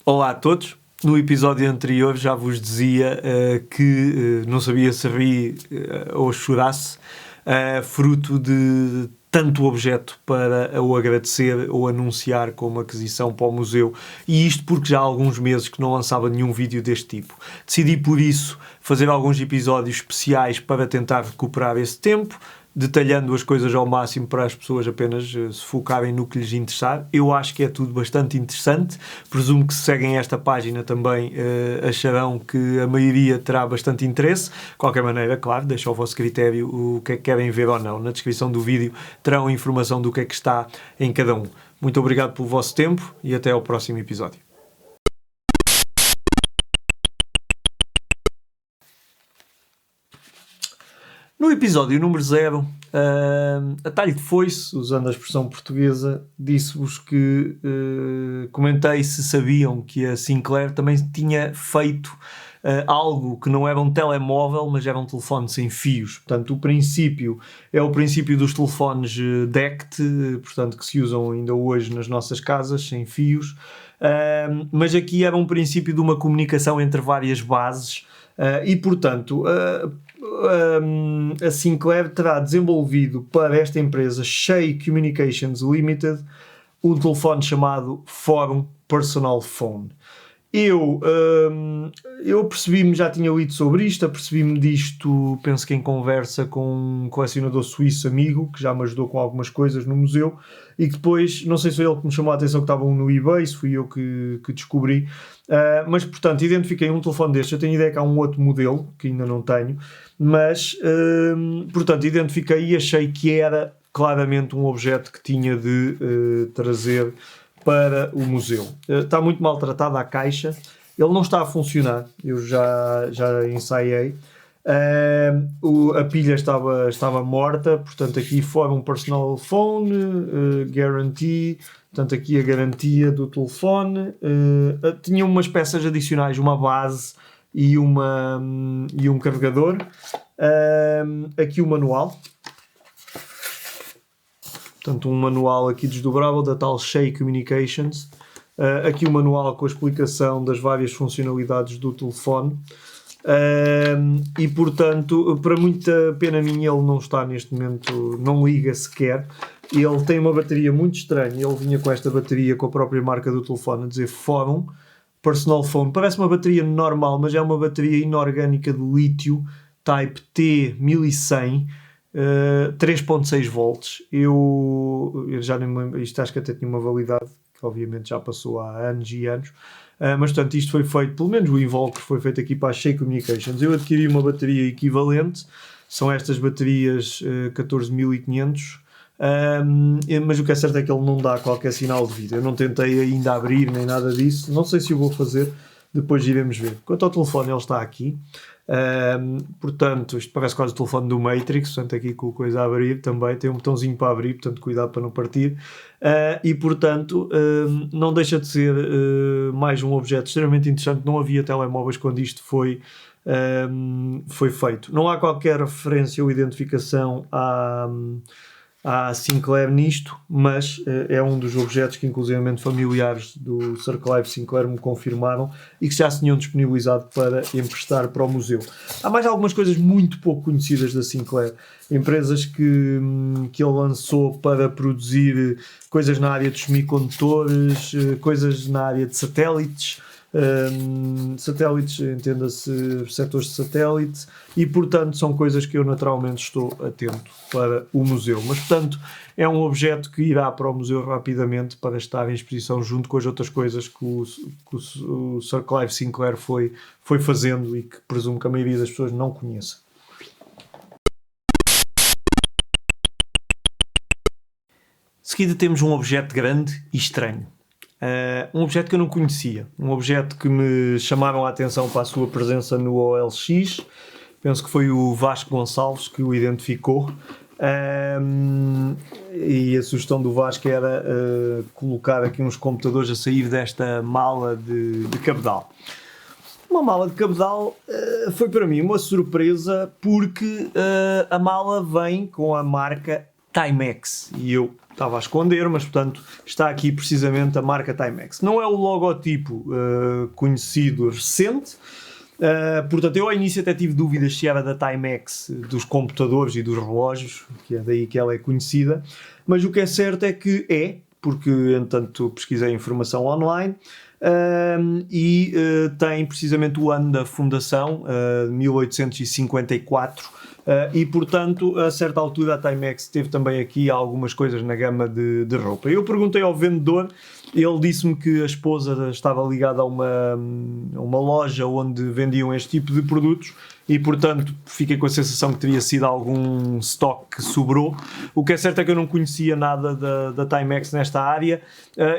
Olá a todos. No episódio anterior já vos dizia que não sabia se ri ou chorasse, fruto de tanto objeto para o agradecer ou anunciar como aquisição para o museu, e isto porque já há alguns meses que não lançava nenhum vídeo deste tipo. Decidi por isso fazer alguns episódios especiais para tentar recuperar esse tempo, detalhando as coisas ao máximo para as pessoas apenas se focarem no que lhes interessar. Eu acho que é tudo bastante interessante. Presumo que se seguem esta página também acharão que a maioria terá bastante interesse. De qualquer maneira, claro, deixo ao vosso critério o que é que querem ver ou não. Na descrição do vídeo terão informação do que é que está em cada um. Muito obrigado pelo vosso tempo e até ao próximo episódio. No episódio número 0, a talho de foice, usando a expressão portuguesa, disse-vos que comentei se sabiam que a Sinclair também tinha feito algo que não era um telemóvel, mas era um telefone sem fios. Portanto, o princípio é o princípio dos telefones DECT, portanto, que se usam ainda hoje nas nossas casas, sem fios. Mas aqui era um princípio de uma comunicação entre várias bases e, portanto, a Sinclair terá desenvolvido para esta empresa Shay Communications Limited um telefone chamado Forum Personal Phone. Eu percebi-me, já tinha lido sobre isto, apercebi-me disto, penso que em conversa com um colecionador suíço amigo, que já me ajudou com algumas coisas no museu, e que depois, não sei se foi ele que me chamou a atenção que estavam no eBay, se fui eu que descobri, mas portanto identifiquei um telefone destes. Eu tenho ideia que há um outro modelo, que ainda não tenho, mas portanto identifiquei e achei que era claramente um objeto que tinha de trazer para o museu. Está muito maltratada a caixa, ele não está a funcionar, eu já ensaiei. A pilha estava morta, portanto aqui fora um personal phone, guarantee, portanto aqui a garantia do telefone. Tinha umas peças adicionais, uma base e um carregador. Aqui o manual. Portanto, um manual aqui desdobrável da tal Shay Communications. Aqui o manual com a explicação das várias funcionalidades do telefone. E, portanto, para muita pena minha, ele não está neste momento, não liga sequer. Ele tem uma bateria muito estranha. Ele vinha com esta bateria, com a própria marca do telefone, a dizer Forum Personal Phone. Parece uma bateria normal, mas é uma bateria inorgânica de lítio Type T 1100. 3.6 volts. Eu já nem me lembro, isto acho que até tinha uma validade que obviamente já passou há anos e anos, mas portanto isto foi feito, pelo menos o invólucro foi feito aqui para a Shay Communications. Eu adquiri uma bateria equivalente, são estas baterias 14500, mas o que é certo é que ele não dá qualquer sinal de vida. Eu não tentei ainda abrir nem nada disso, não sei se o vou fazer, depois iremos ver. Quanto ao telefone, ele está aqui. Portanto, isto parece quase o telefone do Matrix, portanto aqui com a coisa a abrir também, tem um botãozinho para abrir, portanto cuidado para não partir, e portanto não deixa de ser mais um objeto extremamente interessante. Não havia telemóveis quando isto foi feito. Não há qualquer referência ou identificação à Sinclair nisto, mas é um dos objetos que inclusivamente familiares do Circle Life Sinclair me confirmaram e que já se tinham disponibilizado para emprestar para o museu. Há mais algumas coisas muito pouco conhecidas da Sinclair, empresas que ele lançou para produzir coisas na área dos semicondutores, coisas na área de satélites, entenda-se setores de satélite, e portanto são coisas que eu naturalmente estou atento para o museu, mas portanto é um objeto que irá para o museu rapidamente para estar em exposição junto com as outras coisas que o Circle Life Sinclair foi fazendo e que presumo que a maioria das pessoas não conheça. De seguida temos um objeto grande e estranho. Um objeto que eu não conhecia, um objeto que me chamaram a atenção para a sua presença no OLX. Penso que foi o Vasco Gonçalves que o identificou, e a sugestão do Vasco era colocar aqui uns computadores a sair desta mala de cabedal. Uma mala de cabedal foi para mim uma surpresa, porque a mala vem com a marca Timex. E eu estava a esconder, mas portanto está aqui precisamente a marca Timex. Não é o logotipo conhecido recente. Portanto, eu ao início até tive dúvidas se era da Timex dos computadores e dos relógios, que é daí que ela é conhecida, mas o que é certo é que porque entretanto pesquisei informação online, e tem precisamente o ano da fundação, 1854, e portanto a certa altura a Timex teve também aqui algumas coisas na gama de roupa. Eu perguntei ao vendedor, ele disse-me que a esposa estava ligada a uma loja onde vendiam este tipo de produtos e portanto fiquei com a sensação que teria sido algum stock que sobrou. O que é certo é que eu não conhecia nada da Timex nesta área,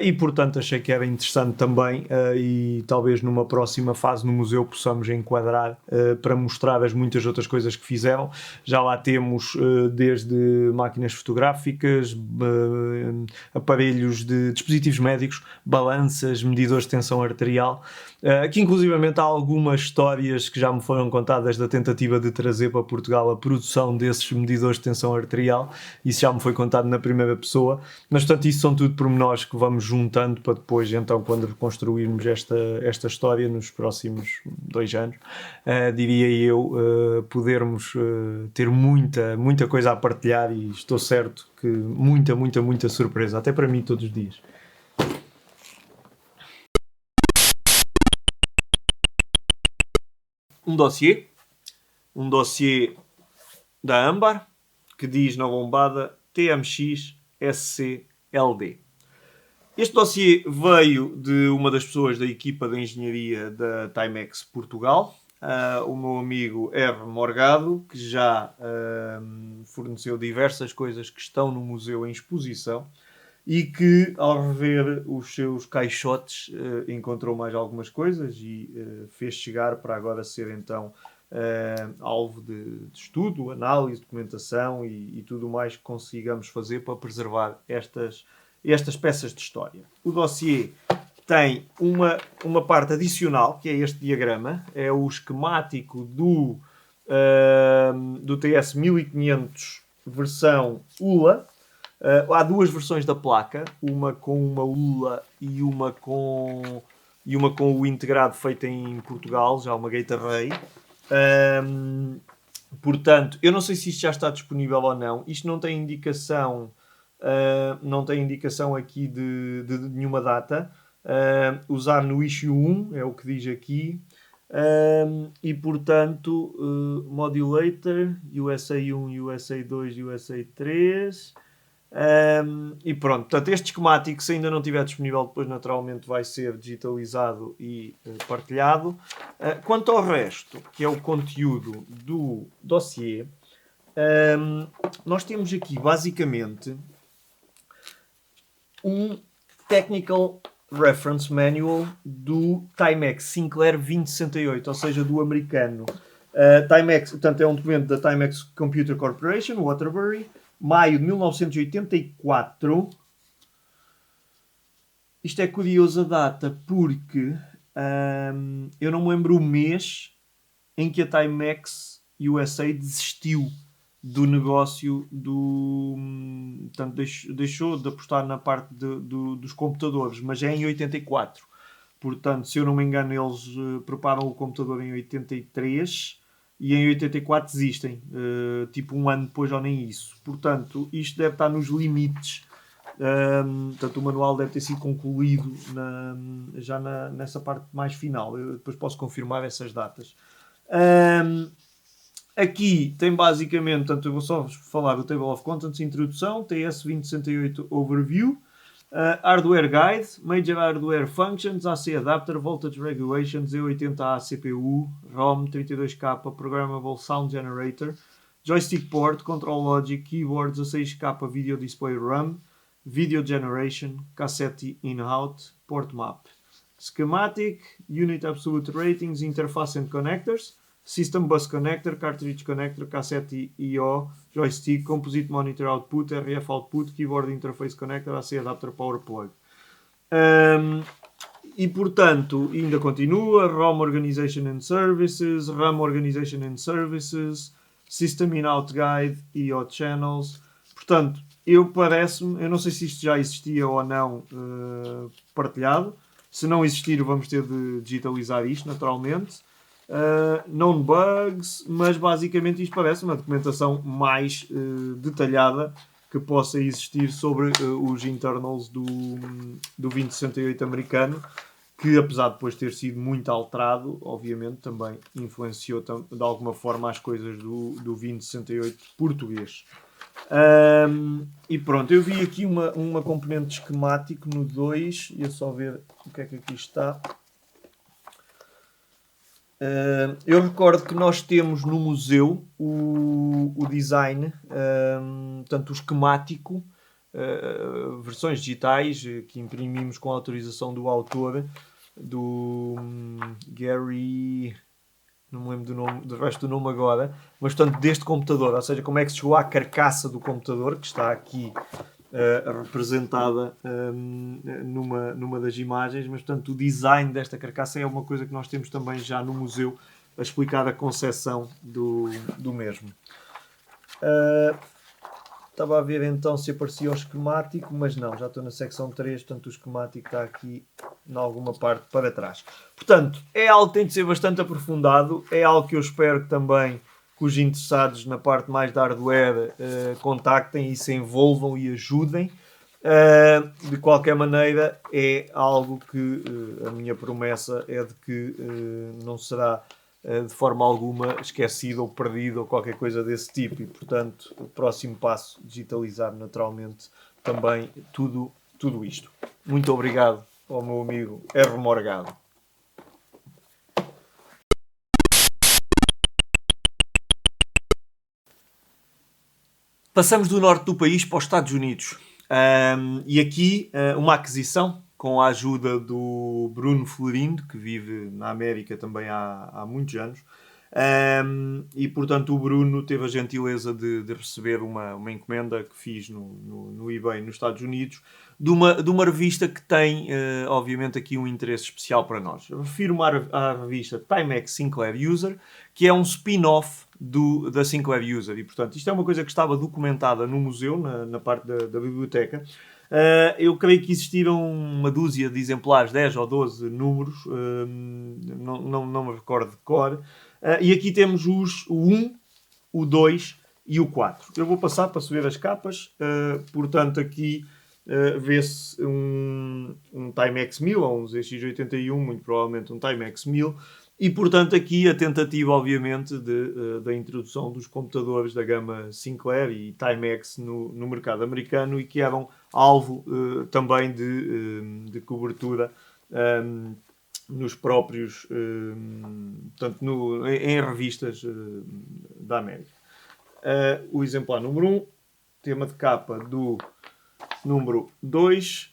e portanto achei que era interessante também, e talvez numa próxima fase no museu possamos enquadrar para mostrar as muitas outras coisas que fizeram. Já lá temos desde máquinas fotográficas, aparelhos de dispositivos médicos, balanças, medidores de tensão arterial, que inclusivamente há algumas histórias que já me foram contadas da tentativa de trazer para Portugal a produção desses medidores de tensão arterial. Isso já me foi contado na primeira pessoa, mas portanto isso são tudo pormenores que vamos juntando para depois, então, quando reconstruirmos esta história nos próximos 2 anos, diria eu, podermos ter muita coisa a partilhar, e estou certo que muita surpresa, até para mim todos os dias. Um dossiê da Âmbar que diz na lombada TMX SC-LD. Este dossiê veio de uma das pessoas da equipa de engenharia da Timex Portugal, o meu amigo R. Morgado, que já forneceu diversas coisas que estão no museu em exposição e que, ao rever os seus caixotes, encontrou mais algumas coisas e fez chegar para agora ser então alvo de estudo, análise, documentação e tudo mais que consigamos fazer para preservar estas peças de história. O dossiê tem uma parte adicional, que é este diagrama, é o esquemático do TS 1500 versão ULA. Há 2 versões da placa, uma com uma ULA e uma com o integrado feito em Portugal, já uma Gate Array. Portanto, eu não sei se isto já está disponível ou não. Isto não tem indicação, aqui de nenhuma data. Usar no issue 1 é o que diz aqui. E portanto, Modulator, USA 1, USA 2, USA 3. E pronto, portanto, este esquemático, se ainda não estiver disponível, depois naturalmente vai ser digitalizado e partilhado. Quanto ao resto, que é o conteúdo do dossiê, nós temos aqui basicamente um Technical Reference Manual do Timex Sinclair 2068, ou seja, do americano. Timex, portanto, é um documento da Timex Computer Corporation, Waterbury, maio de 1984. Isto é curioso a data porque eu não me lembro o mês em que a Timex USA desistiu do negócio portanto, deixou de apostar na parte dos computadores, mas é em 84. Portanto, se eu não me engano, eles preparam o computador em 83 e em 84 desistem, tipo um ano depois ou nem isso. Portanto, isto deve estar nos limites. Portanto, o manual deve ter sido concluído já nessa parte mais final. Eu depois posso confirmar essas datas. Aqui tem basicamente, portanto, eu vou só falar do Table of Contents, introdução, TS 2068 Overview, Hardware Guide, Major Hardware Functions, AC Adapter, Voltage Regulation, Z80A CPU, ROM 32K, Programmable Sound Generator, Joystick Port, Control Logic, Keyboard 16K, Video Display RAM, Video Generation, Cassette In-Out, Port Map. Schematic, Unit Absolute Ratings, Interface and Connectors, System Bus Connector, Cartridge Connector, Cassette I/O, Joystick, Composite Monitor Output, RF Output, Keyboard Interface Connector, AC Adapter, Power Plug. E portanto, ainda continua, ROM Organization and Services, RAM Organization and Services, System In-Out Guide, I/O Channels. Portanto, eu não sei se isto já existia ou não partilhado. Se não existir, vamos ter de digitalizar isto, naturalmente. Known bugs, mas basicamente isto parece uma documentação mais detalhada que possa existir sobre os internals do 2068 americano, que apesar de depois ter sido muito alterado, obviamente também influenciou de alguma forma as coisas do 2068 português. E pronto, eu vi aqui uma componente esquemático no 2, e é só ver o que é que aqui está. Eu recordo que nós temos no museu o design, portanto o esquemático, versões digitais que imprimimos com a autorização do autor, do Gary, não me lembro do resto do nome agora, mas portanto deste computador, ou seja, como é que se chegou à carcaça do computador, que está aqui representada numa das imagens, mas portanto o design desta carcaça é uma coisa que nós temos também já no museu a explicar a concepção do mesmo. Estava a ver então se aparecia o esquemático, mas não, já estou na secção 3, portanto o esquemático está aqui em alguma parte para trás. Portanto, é algo que tem de ser bastante aprofundado, é algo que eu espero que também que os interessados na parte mais da hardware contactem e se envolvam e ajudem. De qualquer maneira, é algo que a minha promessa é de que não será de forma alguma esquecido ou perdido ou qualquer coisa desse tipo, e portanto o próximo passo, digitalizar naturalmente também tudo isto. Muito obrigado ao meu amigo R. Morgado. Passamos do norte do país para os Estados Unidos. E aqui uma aquisição com a ajuda do Bruno Florindo, que vive na América também há muitos anos. E portanto o Bruno teve a gentileza de receber uma encomenda que fiz no eBay nos Estados Unidos de uma revista que tem obviamente aqui um interesse especial para nós. Eu refiro-me à revista Timex Sinclair User, que é um spin-off da Sinclair User, e portanto isto é uma coisa que estava documentada no museu, na parte da biblioteca. Eu creio que existiram uma dúzia de exemplares, 10 ou 12 números, não me recordo de cor. E aqui temos o 1, o 2 e o 4. Eu vou passar para subir as capas. Portanto, aqui vê-se um Timex 1000 ou um ZX81, muito provavelmente um Timex 1000. E, portanto, aqui a tentativa, obviamente, da introdução dos computadores da gama Sinclair e Timex no mercado americano, e que eram alvo também de cobertura nos próprios, portanto, em revistas da América. O exemplar número 1, tema de capa do número 2,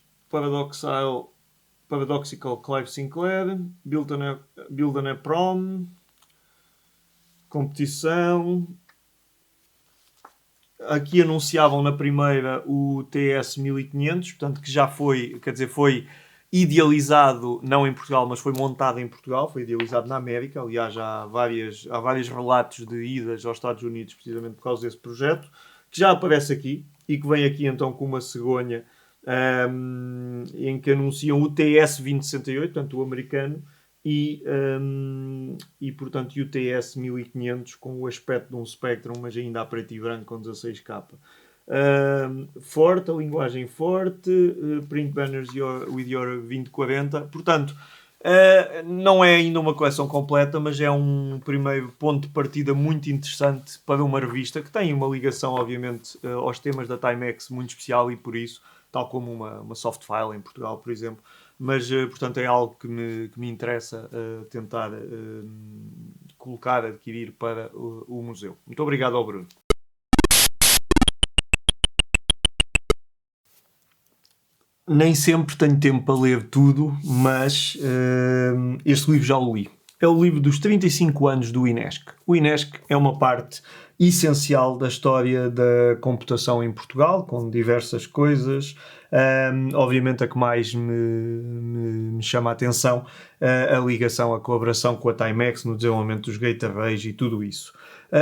Paradoxical Clive Sinclair, Built on a Prom, competição. Aqui anunciavam na primeira o TS 1500, portanto que já foi, foi idealizado, não em Portugal, mas foi montado em Portugal, foi idealizado na América. Aliás, há vários relatos de idas aos Estados Unidos precisamente por causa desse projeto, que já aparece aqui, e que vem aqui então com uma cegonha em que anunciam o TS 2068, portanto o americano, e portanto o TS 1500 com o aspecto de um Spectrum, mas ainda a preto e branco com 16K. Forte, a linguagem forte, print banners with your 2040. Portanto, não é ainda uma coleção completa, mas é um primeiro ponto de partida muito interessante para uma revista que tem uma ligação, obviamente, aos temas da Timex muito especial, e por isso, tal como uma soft file em Portugal, por exemplo. Mas, portanto, é algo que me interessa tentar adquirir para o museu. Muito obrigado ao Bruno. Nem sempre tenho tempo para ler tudo, mas este livro já o li. É o livro dos 35 anos do INESC. O INESC é uma parte essencial da história da computação em Portugal, com diversas coisas. Obviamente a que mais me chama a atenção, a ligação, a colaboração com a Timex no desenvolvimento dos gate arrays e tudo isso.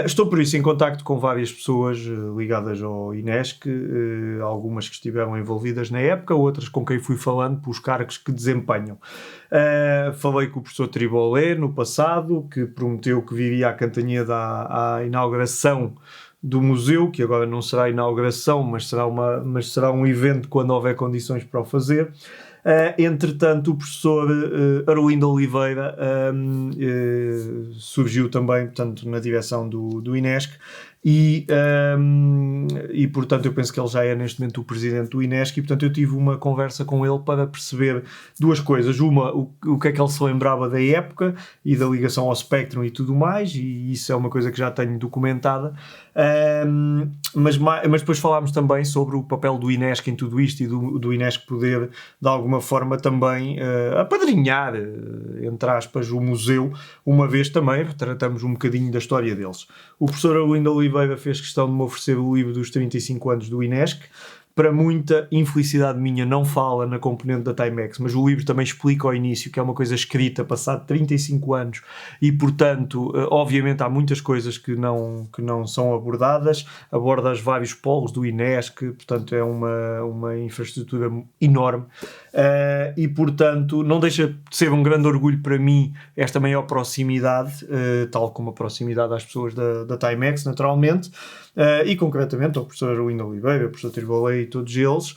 Estou por isso em contacto com várias pessoas ligadas ao INESC, algumas que estiveram envolvidas na época, outras com quem fui falando pelos cargos que desempenham. Falei com o professor Tribolé no passado, que prometeu que viria à Cantanhede à inauguração do museu, que agora não será inauguração, mas será um evento quando houver condições para o fazer. Entretanto, o professor Arlindo Oliveira surgiu também, portanto, na direção do INESC e, portanto, eu penso que ele já é neste momento o presidente do INESC e, portanto, eu tive uma conversa com ele para perceber duas coisas. Uma, o que é que ele se lembrava da época e da ligação ao Spectrum e tudo mais, e isso é uma coisa que já tenho documentada. Mas depois falámos também sobre o papel do INESC em tudo isto e do INESC poder, de alguma forma, também apadrinhar, entre aspas, o museu, uma vez também tratamos um bocadinho da história deles. O professor Arlindo Oliveira fez questão de me oferecer o livro dos 35 anos do INESC. Para muita infelicidade minha, não fala na componente da Timex, mas o livro também explica ao início que é uma coisa escrita passado 35 anos e, portanto, obviamente há muitas coisas que não são abordadas. Aborda os vários polos do INESC, portanto é uma infraestrutura enorme e, portanto, não deixa de ser um grande orgulho para mim esta maior proximidade, tal como a proximidade às pessoas da Timex, naturalmente. E concretamente ao professor Arlindo Oliveira, ao professor Tribolé e todos eles,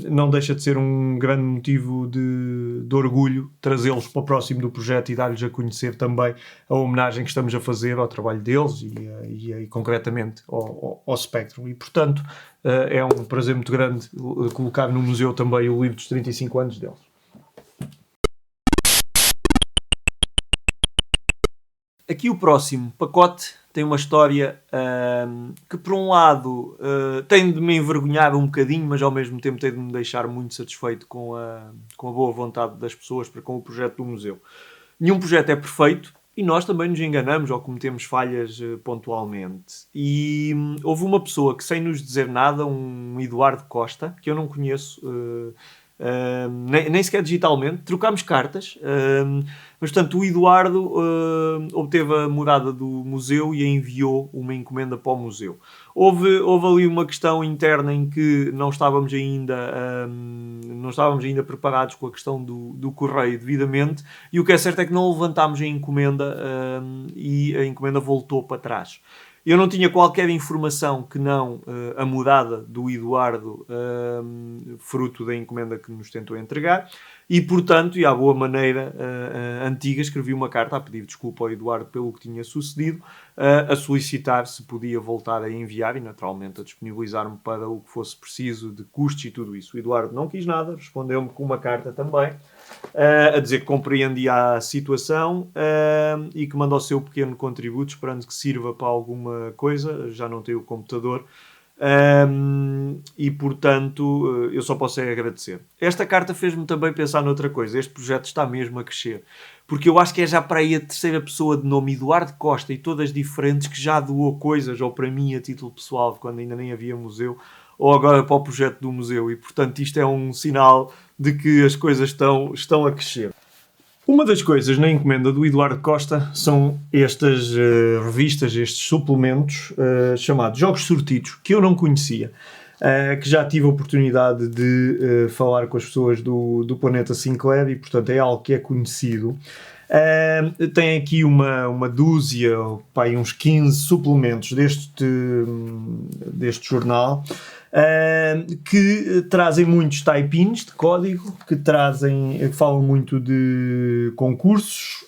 não deixa de ser um grande motivo de orgulho trazê-los para o próximo do projeto e dar-lhes a conhecer também a homenagem que estamos a fazer ao trabalho deles e concretamente ao Spectrum. E, portanto, é um prazer muito grande colocar no museu também o livro dos 35 anos deles. Aqui o próximo pacote tem uma história que, por um lado, tem de me envergonhar um bocadinho, mas ao mesmo tempo tem de me deixar muito satisfeito com a boa vontade das pessoas para com o projeto do museu. Nenhum projeto é perfeito e nós também nos enganamos ou cometemos falhas pontualmente. E houve uma pessoa que, sem nos dizer nada, um Eduardo Costa, que eu não conheço nem sequer digitalmente, trocámos cartas, mas portanto o Eduardo obteve a morada do museu e enviou uma encomenda para o museu. Houve ali uma questão interna em que não estávamos ainda preparados com a questão do correio devidamente, e o que é certo é que não levantámos a encomenda e a encomenda voltou para trás. Eu não tinha qualquer informação que não a morada do Eduardo, fruto da encomenda que nos tentou entregar, e, portanto, e à boa maneira antiga, escrevi uma carta a pedir desculpa ao Eduardo pelo que tinha sucedido, a solicitar se podia voltar a enviar e, naturalmente, a disponibilizar-me para o que fosse preciso de custos e tudo isso. O Eduardo não quis nada, respondeu-me com uma carta também, a dizer que compreendia a situação e que manda o seu pequeno contributo, esperando que sirva para alguma coisa. Já não tenho o computador e, portanto, eu só posso agradecer. Esta carta fez-me também pensar noutra coisa. Este projeto está mesmo a crescer, porque eu acho que é já para aí a terceira pessoa de nome Eduardo Costa e todas diferentes que já doou coisas, ou para mim a título pessoal, quando ainda nem havia museu, ou agora para o projeto do museu, e portanto isto é um sinal de que as coisas estão a crescer. Uma das coisas na encomenda do Eduardo Costa são estas revistas, estes suplementos chamados Jogos Sortidos, que eu não conhecia, que já tive a oportunidade de falar com as pessoas do Planeta Sinclair e, portanto, é algo que é conhecido. Tem aqui uma dúzia, uns 15 suplementos deste jornal, que trazem muitos type-ins de código, que falam muito de concursos.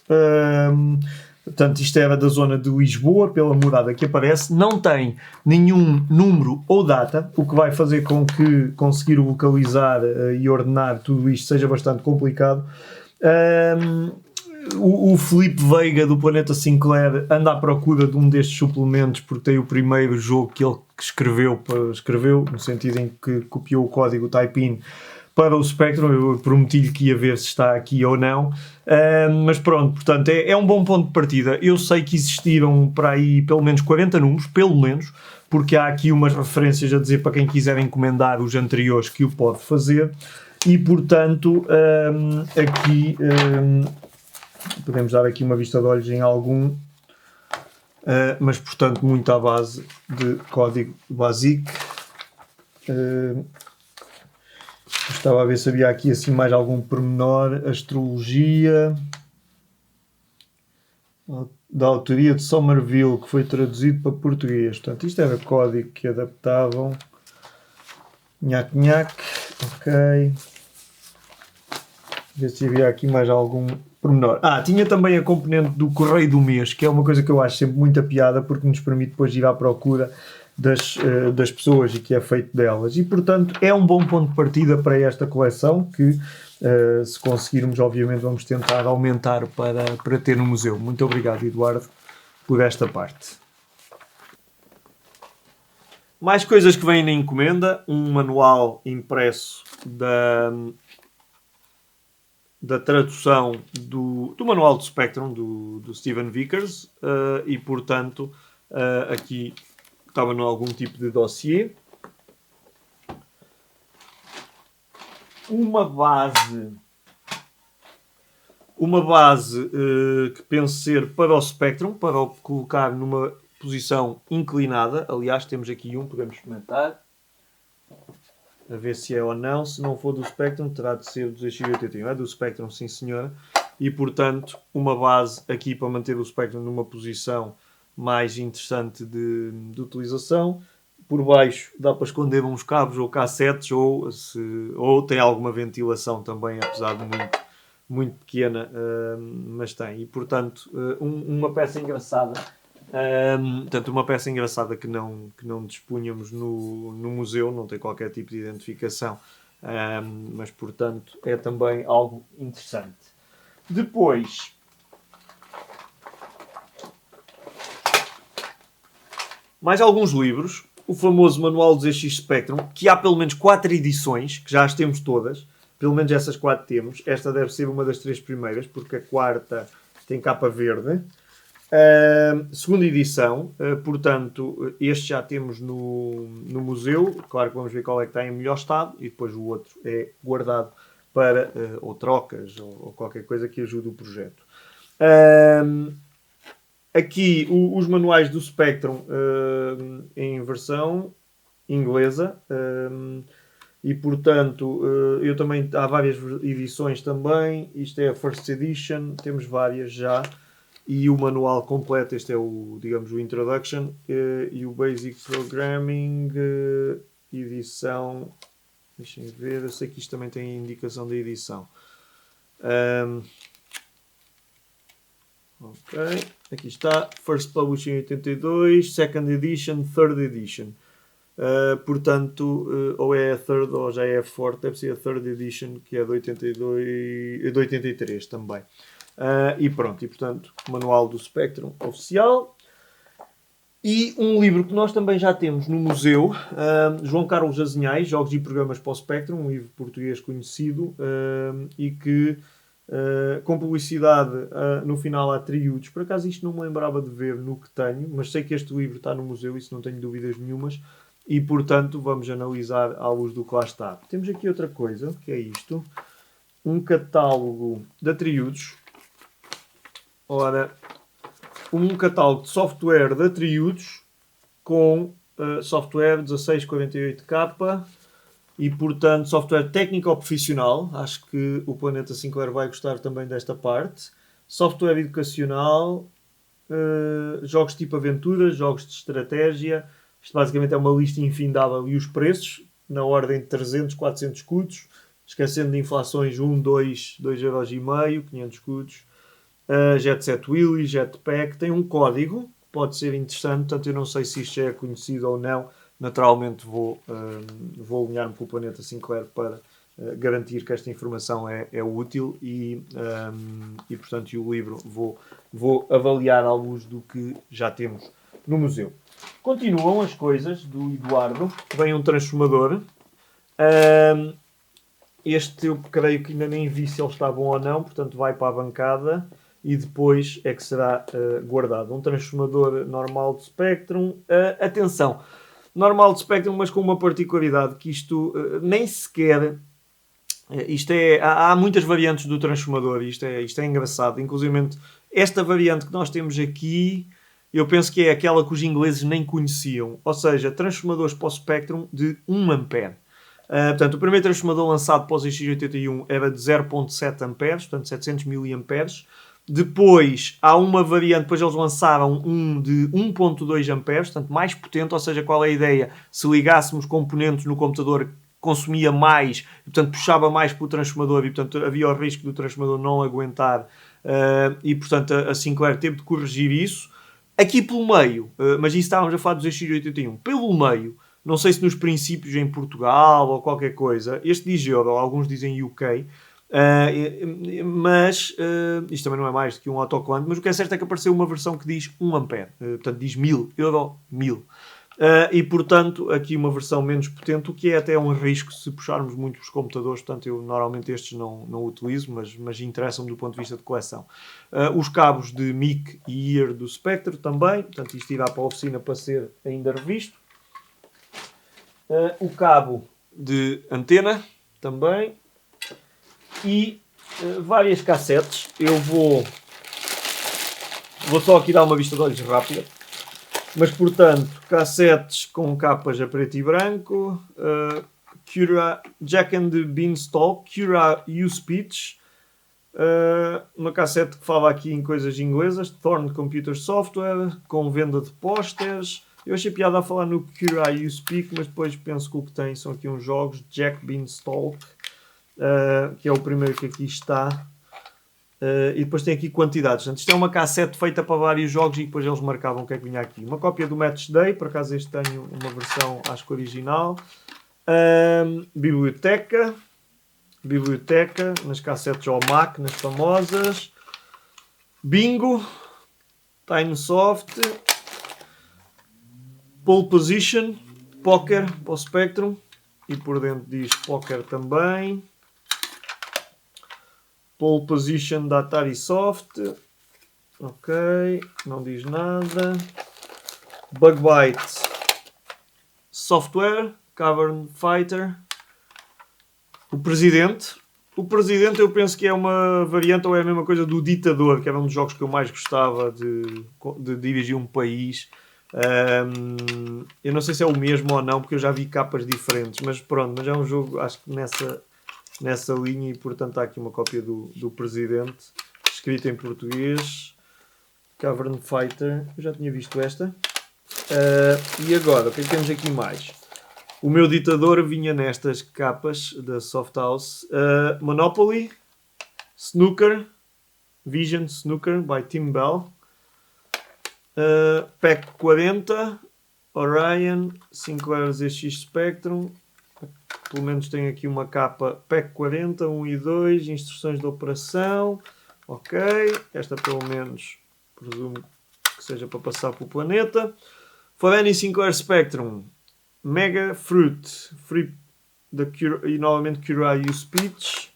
Portanto, isto era da zona de Lisboa, pela morada que aparece. Não tem nenhum número ou data, o que vai fazer com que conseguir localizar e ordenar tudo isto seja bastante complicado. O Filipe Veiga, do Planeta Sinclair, anda à procura de um destes suplementos porque tem o primeiro jogo que ele escreveu, no sentido em que copiou o código type-in para o Spectrum. Eu prometi-lhe que ia ver se está aqui ou não, mas pronto, portanto é um bom ponto de partida. Eu sei que existiram para aí pelo menos 40 números, pelo menos, porque há aqui umas referências a dizer para quem quiser encomendar os anteriores que o pode fazer, e portanto aqui podemos dar aqui uma vista de olhos em algum. mas portanto muito à base de código BASIC. Estava a ver se havia aqui assim mais algum pormenor. Astrologia da autoria de Somerville, que foi traduzido para português. Portanto, isto era código que adaptavam. Nhac, nhac. Ok. Ver se havia aqui mais algum pormenor. Tinha também a componente do correio do mês, que é uma coisa que eu acho sempre muita piada, porque nos permite depois ir à procura das pessoas e que é feito delas. E, portanto, é um bom ponto de partida para esta coleção que, se conseguirmos, obviamente, vamos tentar aumentar para ter no museu. Muito obrigado, Eduardo, por esta parte. Mais coisas que vêm na encomenda. Um manual impresso da tradução do manual do Spectrum, do Stephen Vickers, e, portanto, aqui estava em algum tipo de dossiê. Uma base que penso ser para o Spectrum, para o colocar numa posição inclinada. Aliás, temos aqui podemos experimentar. A ver se é ou não. Se não for do Spectrum, terá de ser do 281. É do Spectrum, sim senhora. E, portanto, uma base aqui para manter o Spectrum numa posição mais interessante de utilização. Por baixo dá para esconder uns cabos ou cassetes, ou tem alguma ventilação também, apesar de muito pequena, mas tem. E, portanto, uma peça engraçada. Portanto, uma peça engraçada que não dispunhamos no museu, não tem qualquer tipo de identificação, mas, portanto, é também algo interessante. Depois, mais alguns livros. O famoso Manual do ZX Spectrum, que há pelo menos 4 edições, que já as temos todas. Pelo menos essas 4 temos. Esta deve ser uma das 3 primeiras, porque a quarta tem capa verde. Segunda edição, portanto, este já temos no museu. Claro que vamos ver qual é que está em melhor estado, e depois o outro é guardado para ou trocas ou qualquer coisa que ajude o projeto. Aqui os manuais do Spectrum em versão inglesa, e, portanto, eu também há várias edições também. Isto é a First Edition, temos várias já. E o manual completo, este é o Introduction, e o Basic Programming, edição, deixem ver, eu sei que isto também tem a indicação da edição. Ok, aqui está, First Publishing 82, Second Edition, Third Edition. Portanto, ou é a Third ou já é a Fourth, deve ser a Third Edition, que é de 83 também. E pronto, e portanto, manual do Spectrum oficial. E um livro que nós também já temos no museu, João Carlos Azinhais, Jogos e Programas para o Spectrum, um livro português conhecido, e que, com publicidade no final há triúdos. Por acaso isto não me lembrava de ver no que tenho, mas sei que este livro está no museu, isso não tenho dúvidas nenhumas, e portanto vamos analisar à luz do que lá está. Temos aqui outra coisa, que é isto, um catálogo de atributos. Ora, um catálogo de software de atributos com software 1648K e, portanto, software técnico ou profissional. Acho que o Planeta Sinclair vai gostar também desta parte. Software educacional, jogos tipo aventuras, jogos de estratégia. Isto basicamente é uma lista infindável, e os preços na ordem de 300, 400 escudos, esquecendo de inflações 1, 2, 2,5€, 500 escudos. Jet Set Willy, Jetpack, tem um código que pode ser interessante, portanto eu não sei se isto já é conhecido ou não. Naturalmente vou alinhar-me com o Planeta Sinclair para garantir que esta informação é útil e portanto o livro vou avaliar à luz do que já temos no museu. Continuam as coisas do Eduardo, vem um transformador. Este eu creio que ainda nem vi se ele está bom ou não, portanto vai para a bancada e depois é que será guardado. Um transformador normal de Spectrum. Atenção, normal de Spectrum, mas com uma particularidade, que isto nem sequer... há muitas variantes do transformador, isto é engraçado. Inclusive, esta variante que nós temos aqui eu penso que é aquela que os ingleses nem conheciam, ou seja, transformadores para o Spectrum de 1 ampere. Portanto, o primeiro transformador lançado para o ZX81 era de 0.7 amperes, portanto 700 miliamperes. Depois há uma variante, depois eles lançaram um de 1.2 amperes, portanto mais potente, ou seja, qual é a ideia? Se ligássemos componentes no computador, consumia mais, e, portanto puxava mais para o transformador e portanto havia o risco do transformador não aguentar, e portanto a Sinclair teve de corrigir isso. Aqui pelo meio, mas isso estávamos a falar do ZX81, pelo meio, não sei se nos princípios em Portugal ou qualquer coisa, este diz Euro, alguns dizem UK, mas isto também não é mais do que um autocolante, mas o que é certo é que apareceu uma versão que diz 1 ampere, portanto diz 1000, Euro 1000. E portanto aqui uma versão menos potente, o que é até um risco se puxarmos muito os computadores, portanto eu normalmente estes não utilizo, mas interessam-me do ponto de vista de coleção. Os cabos de mic e ear do Spectre também, portanto isto irá para a oficina para ser ainda revisto. O cabo de antena também e várias cassetes. Eu vou só aqui dar uma vista de olhos rápida. Mas, portanto, cassetes com capas a preto e branco, Jack and the Beanstalk, Cura U-Speech, uma cassete que fala aqui em coisas inglesas, Thorn Computer Software, com venda de posters. Eu achei piada a falar no Cura U-Speak, mas depois penso que o que tem são aqui uns jogos, Jack Beanstalk, que é o primeiro que aqui está. E depois tem aqui quantidades. Portanto, isto é uma cassete feita para vários jogos e depois eles marcavam o que é que vinha aqui. Uma cópia do Match Day, por acaso este tenho uma versão acho que original. Biblioteca, nas cassetes ao Mac, nas famosas. Bingo, Timesoft, Pole Position, Poker para o Spectrum e por dentro diz Poker também. Pole Position da Atari Soft. Ok, não diz nada. Bug Byte Software, Cavern Fighter. O Presidente. O Presidente eu penso que é uma variante ou é a mesma coisa do Ditador, que era um dos jogos que eu mais gostava de dirigir um país. Eu não sei se é o mesmo ou não, porque eu já vi capas diferentes, mas pronto, mas é um jogo, acho que nessa linha e portanto há aqui uma cópia do Presidente, escrita em português, Cavern Fighter, eu já tinha visto esta. E agora, o que é que temos aqui mais? O meu ditador vinha nestas capas da Soft House. Monopoly, Snooker, Vision Snooker by Tim Bell, PEC 40, Orion, Sinclair ZX Spectrum. Pelo menos tem aqui uma capa PEC 40, 1 e 2, instruções de operação. Ok, esta pelo menos presumo que seja para passar pelo planeta. Forani Sinclair Spectrum, Mega Fruit, Free e novamente Cura U-Speech.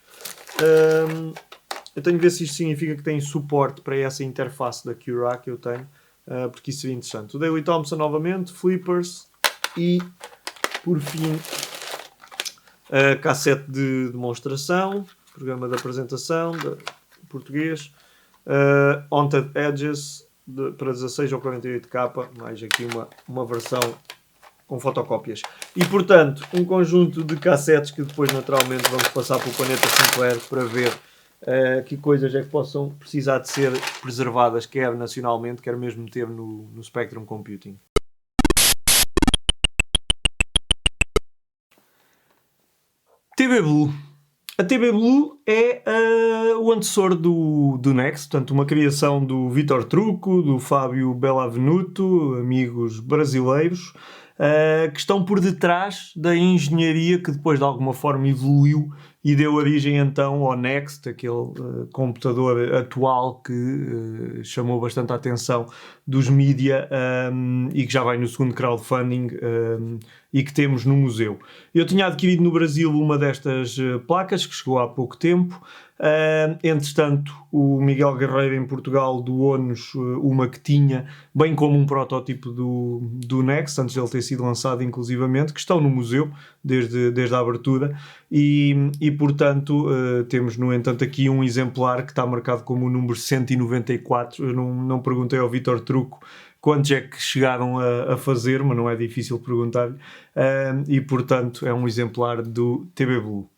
Eu tenho que ver se isto significa que tem suporte para essa interface da Cura que eu tenho, porque isso seria interessante. O Daily Thompson novamente, Flippers e, por fim, cassete de demonstração, programa de apresentação, português, Haunted Edges, para 16 ou 48K, mais aqui uma versão com fotocópias. E, portanto, um conjunto de cassetes que depois, naturalmente, vamos passar pelo planeta Sinclair para ver que coisas é que possam precisar de ser preservadas, quer nacionalmente, quer mesmo ter no Spectrum Computing. TV Blue. A TV Blue é o antecessor do Next, portanto uma criação do Vitor Trucco, do Fábio Bellavenuto, amigos brasileiros, que estão por detrás da engenharia que depois de alguma forma evoluiu e deu origem então ao Next, aquele computador atual que chamou bastante a atenção dos mídia e que já vai no segundo crowdfunding e que temos no museu. Eu tinha adquirido no Brasil uma destas placas que chegou há pouco tempo. Entretanto, o Miguel Guerreiro em Portugal doou-nos uma que tinha, bem como um protótipo do Next, antes de ele ter sido lançado inclusivamente, que estão no museu desde a abertura e portanto temos no entanto aqui um exemplar que está marcado como o número 194. Eu não perguntei ao Vitor Trucco quantos é que chegaram a fazer, mas não é difícil perguntar-lhe, e portanto é um exemplar do TB Blue.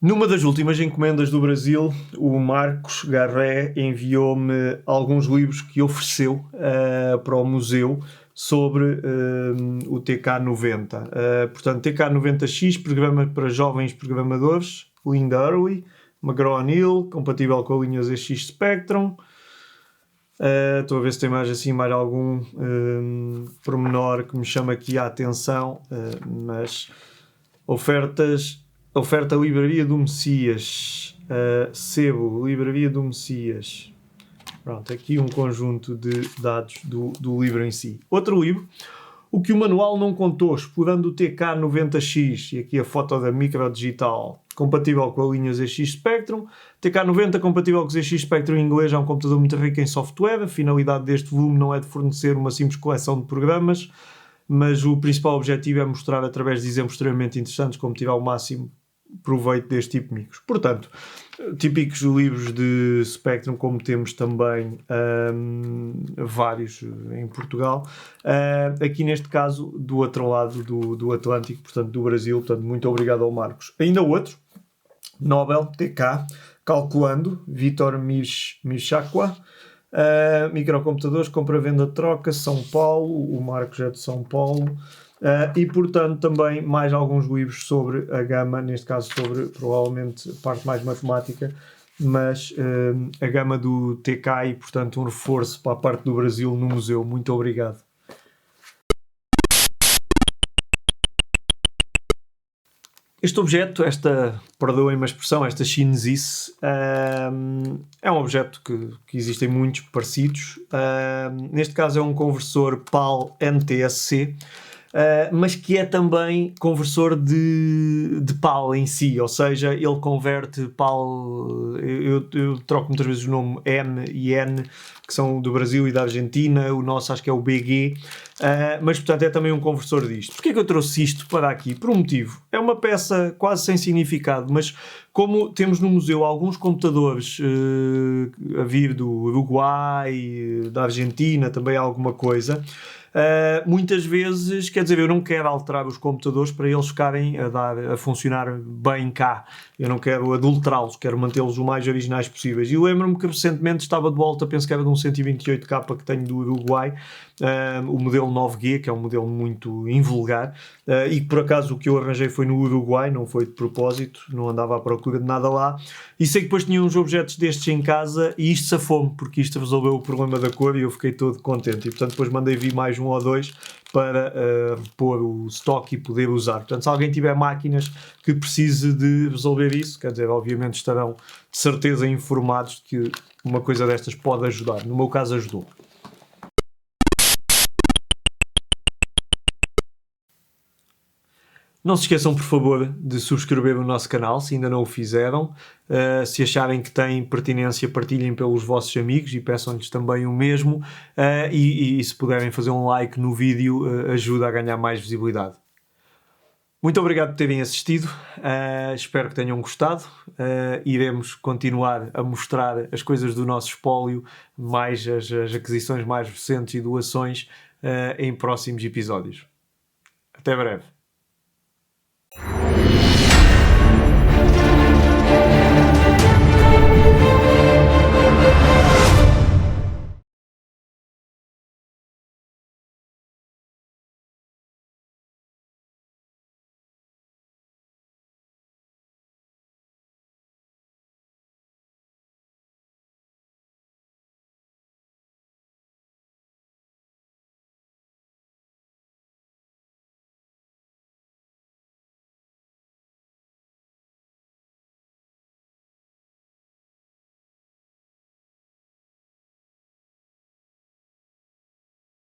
Numa das últimas encomendas do Brasil, o Marcos Garré enviou-me alguns livros que ofereceu para o museu sobre o TK90. Portanto, TK90X, programa para jovens programadores, Linda Hurley, McGraw-Hill, compatível com a linha ZX Spectrum. Estou a ver se tem mais algum pormenor que me chama aqui a atenção, mas oferta Livraria do Messias, Sebo, Livraria do Messias. Pronto, aqui um conjunto de dados do livro em si. Outro livro, O que o Manual não contou, explorando o TK90X, e aqui a foto da micro digital, compatível com a linha ZX Spectrum. TK90 compatível com o ZX Spectrum em inglês, é um computador muito rico em software. A finalidade deste volume não é de fornecer uma simples coleção de programas, mas o principal objetivo é mostrar através de exemplos extremamente interessantes como tirar o máximo proveito deste tipo de micros. Portanto, típicos livros de Spectrum, como temos também vários em Portugal. Aqui neste caso, do outro lado do Atlântico, portanto do Brasil. Portanto, muito obrigado ao Marcos. Ainda outro, Nobel TK, Calculando, Vítor Michacqua. Microcomputadores, compra, venda, troca, São Paulo. O Marcos é de São Paulo. E portanto também mais alguns livros sobre a gama, neste caso sobre provavelmente a parte mais matemática, mas a gama do TK, e portanto um reforço para a parte do Brasil no museu. Muito obrigado. Este objeto, perdoem-me a expressão, esta chinesice, é um objeto que existem muitos parecidos. Neste caso é um conversor PAL NTSC, mas que é também conversor de PAL em si, ou seja, ele converte PAL, eu troco muitas vezes o nome M e N, que são do Brasil e da Argentina, o nosso acho que é o BG, mas portanto é também um conversor disto. Porquê é que eu trouxe isto para aqui? Por um motivo, é uma peça quase sem significado, mas como temos no museu alguns computadores a vir do Uruguai, da Argentina, também há alguma coisa, muitas vezes, quer dizer, eu não quero alterar os computadores para eles ficarem a funcionar bem cá. Eu não quero adulterá-los, quero mantê-los o mais originais possíveis. E lembro-me que recentemente estava de volta, penso que era de um 128K que tenho do Uruguai, o modelo 9G, que é um modelo muito invulgar, e por acaso o que eu arranjei foi no Uruguai, não foi de propósito, não andava à procura de nada lá, e sei que depois tinha uns objetos destes em casa e isto safou-me, porque isto resolveu o problema da cor e eu fiquei todo contente, e portanto depois mandei vir mais um ou dois para repor o estoque e poder usar. Portanto, se alguém tiver máquinas que precise de resolver isso, quer dizer, obviamente estarão de certeza informados de que uma coisa destas pode ajudar. No meu caso ajudou. Não se esqueçam, por favor, de subscrever o nosso canal, se ainda não o fizeram. Se acharem que tem pertinência, partilhem pelos vossos amigos e peçam-lhes também o mesmo. E se puderem fazer um like no vídeo, ajuda a ganhar mais visibilidade. Muito obrigado por terem assistido. Espero que tenham gostado. Iremos continuar a mostrar as coisas do nosso espólio, mais as aquisições mais recentes e doações em próximos episódios. Até breve.